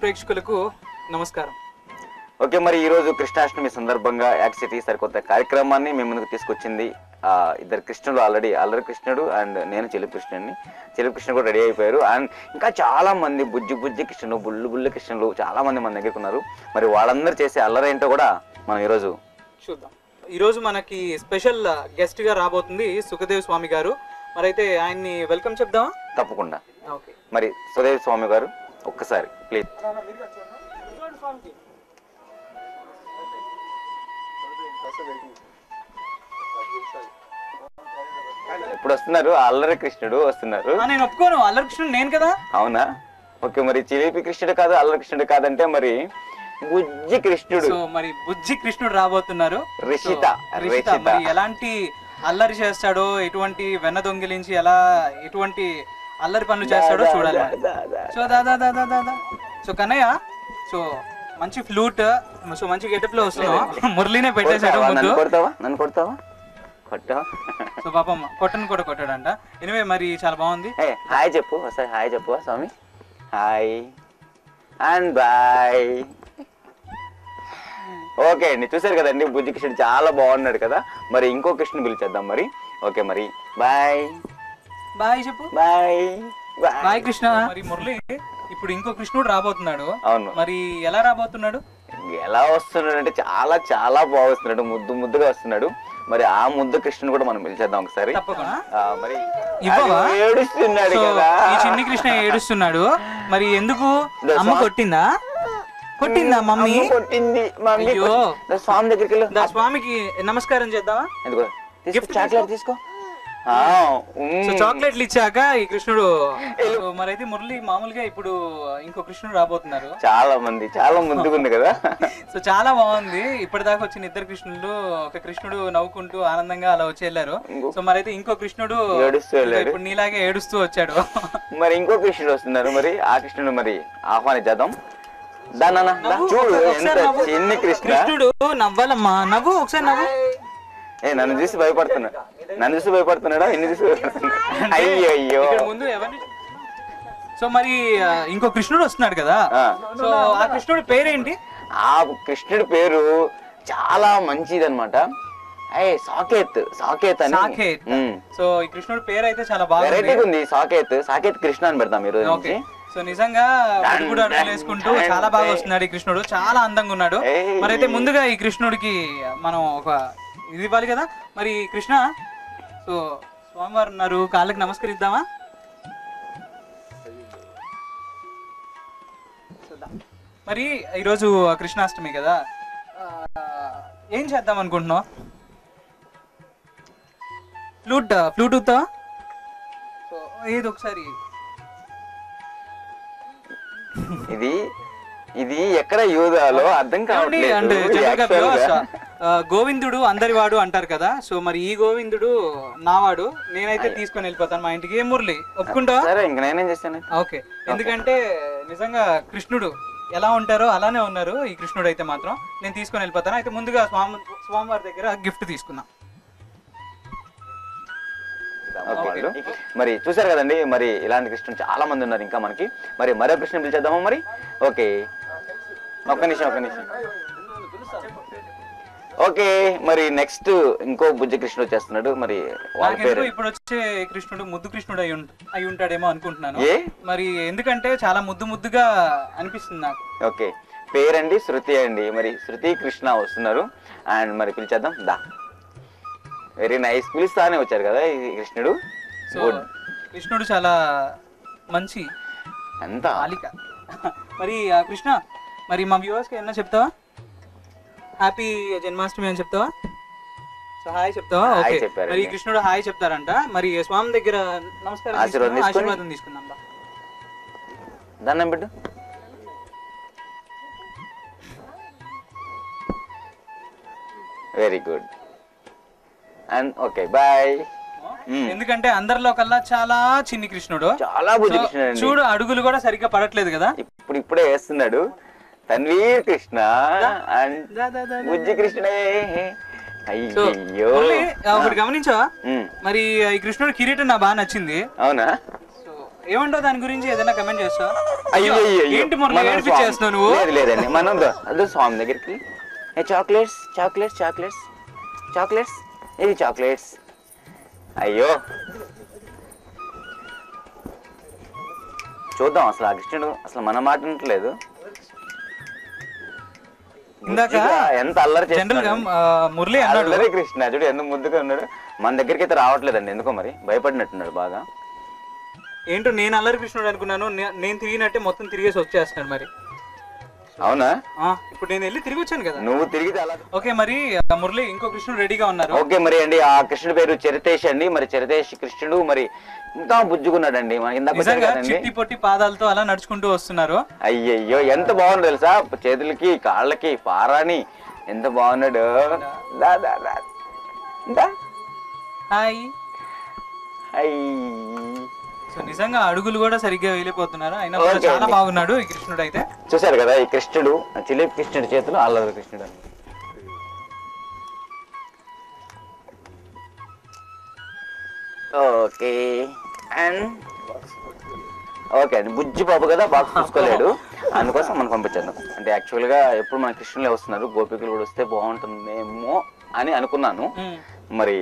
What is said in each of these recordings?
ప్రేక్షకులకు నమస్కారం. ఓకే, మరి ఈరోజు కృష్ణాష్టమి సందర్భంగా యాక్సిటీ సరికొత్త కార్యక్రమాన్ని మేము ముందుకు తీసుకొచ్చింది ఇద్దరు కృష్ణుడు, ఆల్రెడీ అల్లరి కృష్ణుడు అండ్ నేను చెలుపు కృష్ణుడిని. చెలుపు కృష్ణుడు కూడా రెడీ అయిపోయారు. అండ్ ఇంకా చాలా మంది బుజ్జి కృష్ణుడు, బుల్లు కృష్ణులు చాలా మంది మన దగ్గర ఉన్నారు. మరి వాళ్ళందరూ చేసే అల్లరి ఏంటో కూడా మనం ఈరోజు చూద్దాం. ఈరోజు మనకి స్పెషల్ గెస్ట్ గా రాబోతుంది సుఖదేవ్ స్వామి గారు. మరి అయితే ఆయన్ని వెల్కమ్ చెప్దామా? తప్పకుండా. ఓకే, మరి సుఖదేవ్ స్వామి గారు ఒక్కసారి ప్లీజ్. ఇప్పుడు వస్తున్నారు, అల్లరి కృష్ణుడు వస్తున్నారు. నేను ఒప్పుకోను, అల్లరి కృష్ణుడు నేను కదా. అవునా? ఓకే, మరి చిలిపి కృష్ణుడు కాదు, అల్లరి కృష్ణుడు కాదంటే మరి బుజ్జి కృష్ణుడు. సో మరి బుజ్జి కృష్ణుడు రాబోతున్నారు. రిషిత మరి ఎలాంటి అల్లరి చేస్తాడో, ఎటువంటి వెన్న దొంగిలించి ఎలా ఎటువంటి అల్లరి పనులు చేస్తాడో చూడాలి. సో దాదా సో కన్నయ్య, సో మంచి ఫ్లూట్, సో మంచి గెటప్ లో వస్తున్నాం. మురళీనే పెట్టేశాడు ముందు. నన్ను కొడతావా? కొట్టావా? సో పాపం కొట్టను కూడా కొట్టాడంట. ఎనివే మరి చాలా బాగుంది. హాయ్ చెప్పు ఒకసారి. హాయ్ చెప్పు స్వామి. Hi and bye. ఓకే అండి, చూసారు కదండి బుజ్జి కృష్ణుడు చాలా బాగున్నాడు కదా. మరి ఇంకో కృష్ణుడు పిలిచేద్దాం మరి. ఓకే మరి బాయ్. బాయ్ చెప్పు. Bye bye Krishna. మరి మురళి ఇప్పుడు ఇంకో కృష్ణుడు రాబోతున్నాడు. అవును. మరి ఎలా రాబోతున్నాడు? ఎలా వస్తున్నాడు అంటే చాలా చాలా బాగా వస్తున్నాడు, ముద్దుగా వస్తున్నాడు. మరి ఆ ముద్దు కృష్ణుడు కూడా మనం పిలిచేద్దాం ఒకసారి. తప్పకుండా. మరి ఏడుస్తున్నాడు కదా, ఈ చిన్ని కృష్ణ ఏడుస్తున్నాడు. మరి ఎందుకు? అమ్మ కొట్టిందా మమ్మీ? కొట్టింది మమ్మీ. స్వామి దగ్గరికి వెళ్ళు. స్వామికి నమస్కారం చేద్దామా? చాక్లెట్ తీసుకో. చాక్లెట్లు ఇచ్చాక ఈ కృష్ణుడు. మరైతే మురళి మామూలుగా ఇప్పుడు ఇంకో కృష్ణుడు రాబోతున్నారు. చాలా మంది చాలా ముద్దుగా ఉంది కదా. సో చాలా బాగుంది. ఇప్పటిదాకా వచ్చిన ఇద్దరు కృష్ణులు, ఒక కృష్ణుడు నవ్వుకుంటూ ఆనందంగా అలా వచ్చి వెళ్ళారు. సో మరైతే ఇంకో కృష్ణుడు ఇప్పుడు నీలాగే ఏడుస్తూ వచ్చాడు. మరి ఇంకో కృష్ణుడు వస్తున్నారు. మరి ఆ కృష్ణుడు మరి ఆహ్వానించేద్దాం. చూడు ఎంత చిన్ని కృష్ణుడు. నవ్వాలమ్మా, నవ్వు ఒకసారి నవ్వు. నన్ను చూసి భయపడుతున్నాడా? ఎన్ని చూసి భయపడుతున్నాడు? అయ్యో ముందు ఎవరిని? సో మరి ఇంకో కృష్ణుడు వస్తున్నాడు కదా. సో ఆ కృష్ణుడి పేరేంటి? ఆ కృష్ణుడి పేరు చాలా మంచిది అనమాట. సాకేత్ అని. సో ఈ కృష్ణుడి పేరు అయితే చాలా బాగా వెరైటీగా ఉంది. సాకేత్ కృష్ణ అని పెడతాం ఈ రోజు. సో నిజంగా అడుగుడు వేసుకుంటూ చాలా బాగా వస్తున్నాడు ఈ కృష్ణుడు. చాలా అందంగా ఉన్నాడు. మరి అయితే ముందుగా ఈ కృష్ణుడికి మనం ఒక ఇది ఇవ్వాలి కదా. మరి కృష్ణ, సో స్వామివారు ఉన్నారు, కాళ్ళకి నమస్కరిద్దామా? మరి ఈరోజు కృష్ణాష్టమి కదా, ఏం చేద్దాం అనుకుంటున్నావు? ఫ్లూట్ ఊతావా? సో ఏది ఒకసారి. ఇది ఎక్కడ యూదాలో అర్థం కావట్లేదు. గోవిందుడు అందరివాడు అంటారు కదా. సో మరి ఈ గోవిందుడు నావాడు. నేనైతే తీసుకొని వెళ్ళిపోతాను మా ఇంటికి. మురళి ఒప్పుకుంటావా? సరే, ఇంకా నేనేం చేస్తాను. ఓకే, ఎందుకంటే నిజంగా కృష్ణుడు ఎలా ఉంటారో అలానే ఉన్నారు ఈ కృష్ణుడు అయితే మాత్రం. నేను తీసుకొని వెళ్ళిపోతాను. అయితే ముందుగా స్వామివారి దగ్గర గిఫ్ట్ తీసుకుందాం. మరి చూసారు కదండి, మరి ఇలాంటి కృష్ణుడు చాలా మంది ఉన్నారు ఇంకా మనకి. మరి మరో కృష్ణుని పిలిచేద్దామా మరి? ఓకే, ఒక్క నిమిషం. ఓకే, మరి నెక్స్ట్ ఇంకో బుజ్జి కృష్ణుడు వచ్చేస్తున్నాడు. మరి ఇప్పుడు వచ్చే కృష్ణుడు ముద్దు కృష్ణుడు అయి ఉంటాడేమో అనుకుంటున్నాను. మరి ఎందుకంటే చాలా ముద్దుగా అనిపిస్తుంది నాకు. ఓకే, పేరండి శృతి అండి. మరి శృతి కృష్ణ వస్తున్నారు. అండ్ మరి పిలిచేద్దాం. Very nice. పిలుస్తానే వచ్చారు కదా ఈ కృష్ణుడు. కృష్ణుడు చాలా మంచి అంత బాలిక. మరి కృష్ణ, మరి మా వ్యూవర్స్ కి ఏమన్నా చెప్తావా? హ్యాపీ జన్మాష్టమి అని చెప్తావా? సో హాయ్ చెప్తావా? ఓకే, మరి కృష్ణుడు హాయ్ చెప్తారంట. మరి స్వామి దగ్గర నమస్కారం, ఆశీర్వాదం తీసుకుందాం. దండం పెట్టు. Very good. And okay bye. ఎందుకంటే అందరిలో కల్లా చాలా చిన్ని కృష్ణుడు, చాలా బుజ్జి కృష్ణుడు. చూడు అడుగులు కూడా సరిగ్గా పడట్లేదు కదా. ఇప్పుడే వేస్తున్నాడు. తన్వీర్ కృష్ణ అండ్ బుజ్జి కృష్ణుడే. అయ్యో, ఒకటి గమనించావా? మరి ఈ కృష్ణుడు కిరీటం నాకు బాగా నచ్చింది. అవునా? ఏమంటావు దాని గురించి? ఏదైనా కమెంట్ చేస్తావా? అయ్యో ఏంటి మురళి ఏడిపించేస్తున్నావు నువ్వు? లేదు లేదండి, మనం అదే స్వామి దగ్గరికి చాక్లెట్స్ చాక్లెట్స్ చాక్లెట్స్ చాక్లెట్స్, ఇది చాక్లెట్స్. అయ్యో చూద్దాం అసలు ఆ కృష్ణుడు అసలు మన మాట వినట్లేదు. ఇందాక ఎంత అల్లరి జనరల్ గా మురళి అన్నాడు అల్లరి కృష్ణ చూడు ఎంత ముద్దుగా ఉన్నాడు. మన దగ్గరికి అయితే రావట్లేదండి ఎందుకో, మరి భయపడినట్టున్నాడు బాగా. ఏంటో నేను అల్లరి కృష్ణుడు అనుకున్నాను, నేను తిరిగినట్టే మొత్తం తిరిగేసి వచ్చేస్తున్నాడు. మరి అవునా? ఇప్పుడు నేను వెళ్ళి తిరిగి వచ్చాను కదా. నువ్వు తిరిగితే అలా. ఓకే మరి మురళి ఇంకో కృష్ణుడు రెడీగా ఉన్నారు. ఓకే మరి అండి, ఆ కృష్ణుడి పేరు చరితేష్ అండి. మరి చరితేష్ కృష్ణుడు మరి ఇంకా బుజ్జుకున్నాడండి. మనకి ఇందాక చిట్టి పొట్టి పాదాలతో అలా నడుచుకుంటూ వస్తున్నారు. అయ్యయ్యో ఎంత బాగున్నాడు తెలుసా, చేతులకి కాళ్ళకి పారాని ఎంత బాగున్నాడు. హాయ్. సో నిజంగా అడుగులు కూడా సరిగ్గా వెళ్ళిపోతున్నారు, అయినా కూడా చాలా బాగున్నాడు ఈ కృష్ణుడు అయితే. చూసారు కదా ఈ కృష్ణుడు, చిలిపి కృష్ణుడి చేతులు అల్లరి కృష్ణుడు. ఓకే అండ్ ఓకే అండి, బుజ్జి బాబు కదా బాక్స్ చూసుకోలేడు, అందుకోసం మనం పంపించేద్దాం. అంటే యాక్చువల్గా ఎప్పుడు మన కృష్ణులే వస్తున్నారు, గోపికలు కూడా వస్తే బాగుంటుందేమో అని అనుకున్నాను. మరి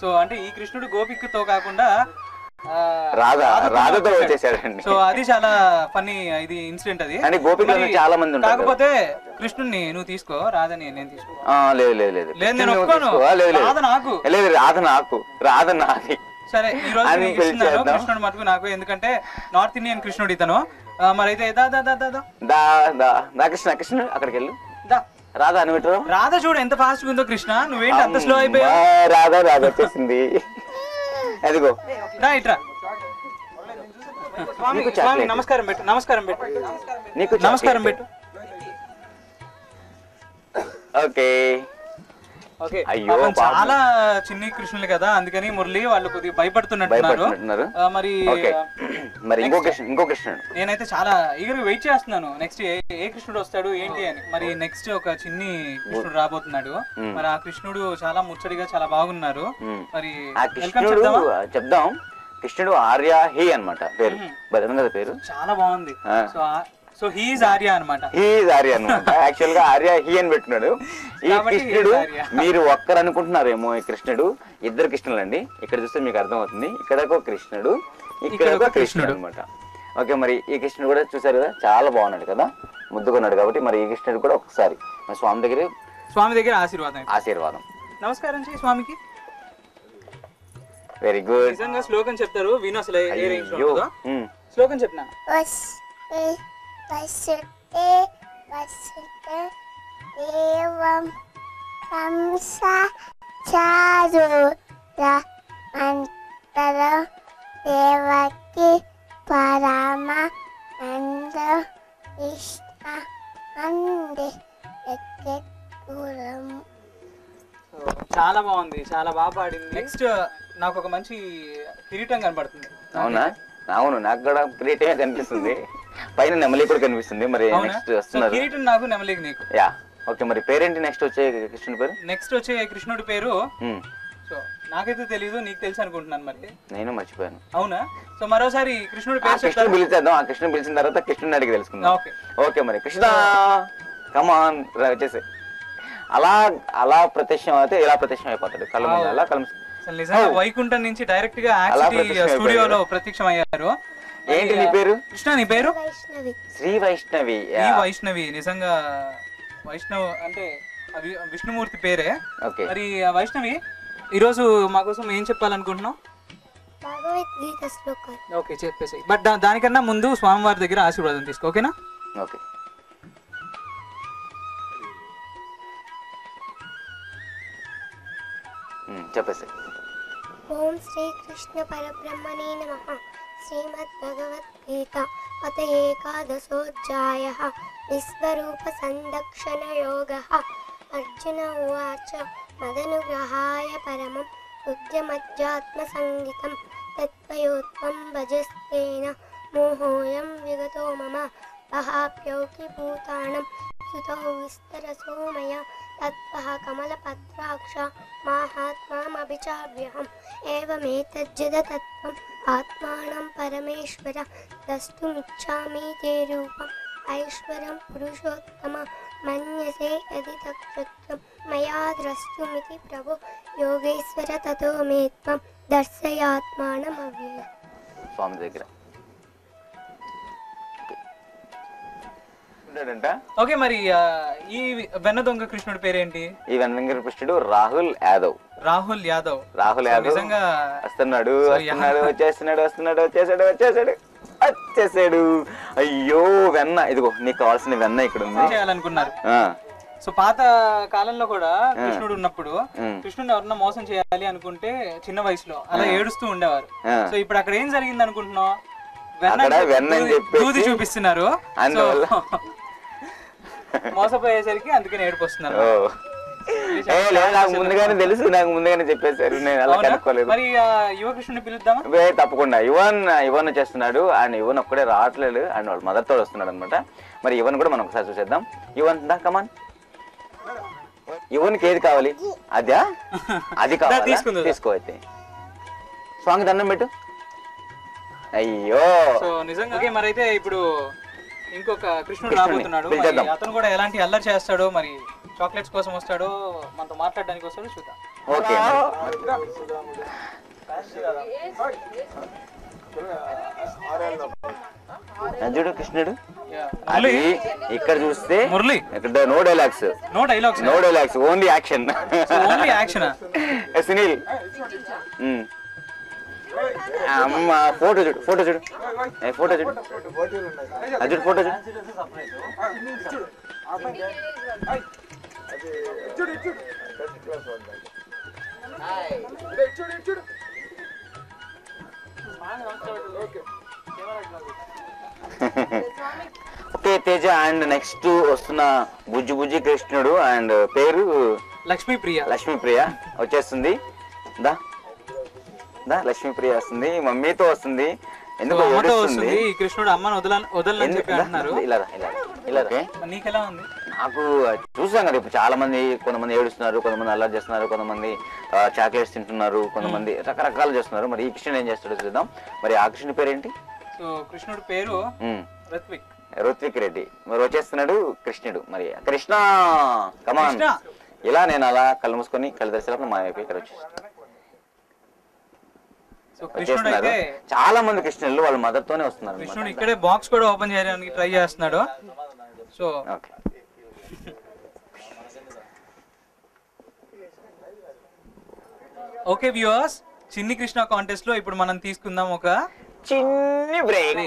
సో అంటే ఈ కృష్ణుడు గోపికతో కాకుండా రాధతో వచ్చేసాడండి. సో అది చాలా ఫన్నీ ఇది ఇన్సిడెంట్ అది. అంటే గోపికలు చాలా మంది ఉంటారు, కాకపోతే కృష్ణుడిని నువ్వు తీసుకో, రాధని నేను తీసుకో. లేదు లేదు లేదు లేదు నేను ఒప్పుకోను, రాధ నాకు. లేదు రాధ నాకు, రాధ నాది. సరే ఈ రోజు కృష్ణుడు మటుకు నాకు, ఎందుకంటే నార్త్ ఇండియన్ కృష్ణుడు ఇతను. మరి అయితే కృష్ణ కృష్ణుడు అక్కడికి వెళ్ళు, దా రాధా అని పెట్టు. రాధ చూడు ఎంత ఫాస్ట్ ఉందో, కృష్ణ నువ్వేంటి అంత స్లో అయిపోయావు. రాధా వచ్చేసింది, అదిగో ఇట్రా. నమస్కారం పెట్టు, నమస్కారం పెట్టు, నీకు నమస్కారం పెట్టు. ఓకే ఓకే చాలా చిన్ని కృష్ణులు కదా, అందుకని మురళి వాళ్ళు కొద్దిగా భయపడుతున్నట్టున్నారు. మరి ఇంకో కృష్ణుడు నేనైతే చాలా ఈగర్గా వెయిట్ చేస్తున్నాను, నెక్స్ట్ ఏ కృష్ణుడు వస్తాడు ఏంటి అని. మరి నెక్స్ట్ ఒక చిన్ని కృష్ణుడు రాబోతున్నాడు. మరి ఆ కృష్ణుడు చాలా ముచ్చడిగా చాలా బాగున్నారు. మరి చెప్దాం, కృష్ణుడు ఆర్య హీ అన్నమాట పేరు, కదా పేరు చాలా బాగుంది. సో హీ ఈజ్ ఆర్య అన్నమాట, యాక్చువల్ గా ఆర్య హీ అని పెట్టినాడు. ఈ కృష్ణుడు మీరు ఒక్కరు అనుకుంటున్నారేమో, ఈ కృష్ణుడు ఇద్దరు కృష్ణులు అండి. ఇక్కడ చూస్తే మీకు అర్థమవుతుంది, ఇక్కడ ఒక కృష్ణుడు, ఇక్కడ ఒక కృష్ణుడు అనమాట. ఓకే మరి ఈ కృష్ణుడు కూడా చూసారు కదా, చాలా బాగున్నాడు కదా, ముద్దుకున్నాడు. కాబట్టి మరి ఈ కృష్ణుడు కూడా ఒకసారి స్వామి దగ్గర ఆశీర్వాదం. నమస్కారం చేయి స్వామికి. Very good. నిజంగా శ్లోకం చెప్తారు, విను. అసలు శ్లోకం చెప్పినా వసుతే వసుతే ఏవం కంస చారుర మంతర దేవకి పరమ నంద కృష్ణ అందే ఎక్కూరం. చాలా బాగుంది, చాలా బాగా పాడింది. నెక్స్ట్ నాకు ఒక మంచి కిరీటం కనబడుతుంది. అవునా? అవును, నాకు కూడా కిరీటమే కనిపిస్తుంది, పైన నెమలి కూడా కనిపిస్తుంది. మరి నెక్స్ట్ వస్తున్నారు కిరీటం నాకు, నెమలి నీకు. Yeah okay. మరి పేరేంటి నెక్స్ట్ వచ్చే కృష్ణుడి పేరు? నెక్స్ట్ వచ్చే కృష్ణుడి పేరు సో నాకైతే తెలీదు, నీకు తెలుసు అనుకుంటున్నాను. మరి నేను మర్చిపోయాను. అవునా? సో మరోసారి కృష్ణుడి పేరు కృష్ణుడు పిలిచేద్దాం. ఆ కృష్ణుడు పిలిచిన తర్వాత కృష్ణుడిని అడిగి తెలుసుకుందాం. ఓకే మరి కృష్ణ కమాన్ వచ్చేసి అలా ప్రత్యక్షం అయితే ఇలా ప్రత్యక్షం అయిపోతాడు, కళ్ళ ముందు అలా నిజంగా వైకుంఠం నుంచి డైరెక్ట్ గా స్టూడియోలో ప్రత్యక్ష అయ్యారు. ఏంటి నీ పేరు? కృష్ణ, నీ పేరు? శ్రీ వైష్ణవి. వైష్ణవి నిజంగా వైష్ణవ్ అంటే విష్ణుమూర్తి పేరే. మరి వైష్ణవి ఈరోజు మా కోసం ఏం చెప్పాలనుకుంటున్నావు? భగవద్గీత శ్లోకం. ఓకే చెప్పేసి, బట్ దానికన్నా ముందు స్వామివారి దగ్గర ఆశీర్వాదం తీసుకో, ఓకేనా? ఓకే. చెప్పేసి. ఓం శ్రీ కృష్ణ పరబ్రహ్మణే నమః. శ్రీమద్ భగవద్గీత అత ఏకాదశోధ్యాయః. విశ్వరూప సందక్షణ యోగః. అర్జున ఉవాచ మదనుగ్రహాయ పరమం బుద్ధ్యమధ్యాత్మ సంగీతం తత్వయోత్వం భజస్తేన మోహోయం విగతో మమ అహాప్యౌకి భూతానం సుతో విస్తరసో మయ తత్వః కమలపత్రాక్ష మాహాత్మామభిచావ్యహం ఏవమేతజ్జద తత్వం ఆత్మానం పరమేశ్వర ద్రష్టుమిచ్చామి తే రూపం ఐశ్వరం పురుషోత్తమ మన్యసే యది తక్షత్రం మయా ద్రష్టుమితి ప్రభు యోగేశ్వర తతో మే త్వం దర్శయాత్మానం అవ్యయం. స్వామి దగ్గర ఓకే, మరి ఈ వెన్న దొంగ కృష్ణుడి పేరేంటి? ఈ వెంకట కృష్ణుడు రాహుల్ యాదవ్. రాహుల్ యాదవ్. రాహుల్ యాదవ్ నిజంగా వస్తున్నాడు వచ్చేసాడు. అయ్యో వెన్న, ఇదిగో నీకు కావాల్సిన వెన్న ఇక్కడ ఉంది. చేయాలనుకున్నారు. సో పాత కాలంలో కూడా కృష్ణుడు ఉన్నప్పుడు కృష్ణుడు ఎవరన్నా మోసం చేయాలి అనుకుంటే చిన్న వయసులో అలా ఏడుస్తూ ఉండేవారు. సో ఇప్పుడు అక్కడ ఏం జరిగింది అనుకుంటున్నావు? దూది చూపిస్తున్నారు, మోసపోయేసరికి అందుకని ఏడుపు వస్తున్నారు. నాకు ముందుగానే చెప్పేశారు, నేను అలా కనుక్కోలేదు. మరి యువకృష్ణుని పిలుద్దామా? తప్పకుండా. యువన్ వచ్చేస్తున్నాడు అండ్ యువన్ ఒక్కడే రావట్లేదు అండ్ వాళ్ళ మదర్ తోడు వస్తున్నాడు అనమాట. మరి యువన్ కూడా మనం ఒకసారి చూసేద్దాం. యువన్ దా కమాన్. యువన్కి ఏది కావాలి? అదా? అది కావాలి, తీసుకో. అయితే స్వామి దండం పెట్టు. అయ్యో నిజంగా. మరి అయితే ఇప్పుడు ఇంకొక కృష్ణుడు రాబోతున్నాడు. అతను కూడా ఎలాంటి అల్లరి చేస్తాడో, మరి చాక్లెట్స్ కోసం వస్తాడో, మనతో మాట్లాడడానికి వస్తాడో చూద్దాం. ఓకే. చూడు కృష్ణుడు అది ఇక్కడ చూస్తే మురళి ఇక్కడ no dialogues, only action. Sunil అమ్మ ఫోటో చూడు, ఫోటో చూడు. అది చూడు, ఫోటో చూడు. ఓకే తేజ. అండ్ నెక్స్ట్ వస్తున్న బుజ్జి కృష్ణుడు అండ్ పేరు లక్ష్మీప్రియ వచ్చేస్తుంది. దా లక్ష్మీప్రియ వస్తుంది, మమ్మీతో వస్తుంది. ఎందుకు కృష్ణుడు అమ్మను వదలని చెప్పి అంటున్నారు. నీకెలా ఉంది? నాకు చూసాం కదా ఇప్పుడు చాలా మంది, కొంతమంది ఏడుస్తున్నారు, కొంతమంది అల్లరి చేస్తున్నారు, కొంతమంది చాక్లెట్స్ తింటున్నారు, కొంతమంది రకరకాలు చేస్తున్నారు. మరి ఈ కృష్ణుడు ఏం చేస్తాడో చూద్దాం. మరి ఆ కృష్ణుడి పేరేంటి? కృష్ణుడి పేరు రుత్విక్ రెడ్డి. మరి వచ్చేస్తున్నాడు కృష్ణుడు. మరి కృష్ణ కమాన్. ఇలా నేను అలా కళ్ళు మూసుకొని కళ్ళు తెరిచేటప్పుడు మా వైపు ఇక్కడ వచ్చేస్తాను. చాలా మంది కృష్ణులు వాళ్ళ మదర్ తోనే వస్తున్నారు. కృష్ణుడు ఇక్కడే బాక్స్ కూడా ఓపెన్ చేయడానికి ట్రై చేస్తున్నాడు. So okay viewers, Chinni Krishna contest లో ఇప్పుడు మనం తీసుకుందాం ఒక చిన్ని బ్రేక్.